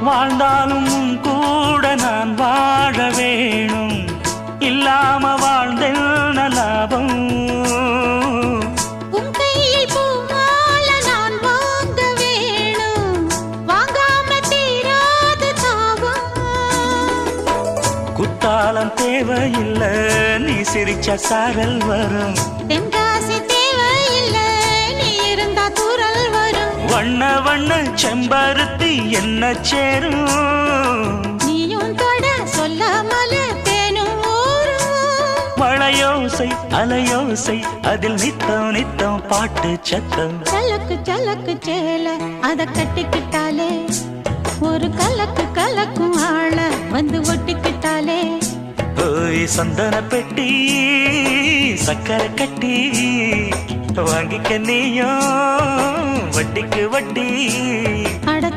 வாழ்ந்தாலும் உன் கூட நான் வாழ வேணும், இல்லாம வாழ்ந்தென்ன லாபம்? உன் கையில் பூமால நான் வாங்க வேணும், வாங்காம தீராத தாபம். குத்தாலம் தேவையில்லை, நீ சிரிச்ச சாரல் வரும். தென்காசி தேவையில்லை, நீ இருந்தா தூரல் வரும். வண்ண வண்ண செம்பருத்தி என்ன சேரும், நீயும் தொட சொல்லாமல தேனும் ஊரும். மழையோசை அலையோசை அதில் நித்தம் நித்தம் பாட்டு சத்தம். சலக்கு சலக்கு சேல அத கட்டிக்கிட்டாலே, ஒரு கலக்கு கலக்கும் ஆள வந்து ஒட்டிக்கிட்டாலே. ஓய் சந்தன பெட்டி சக்கரை கட்டி, வாங்கிக்க நீயும் வட்டிக்கு வட்டி. அட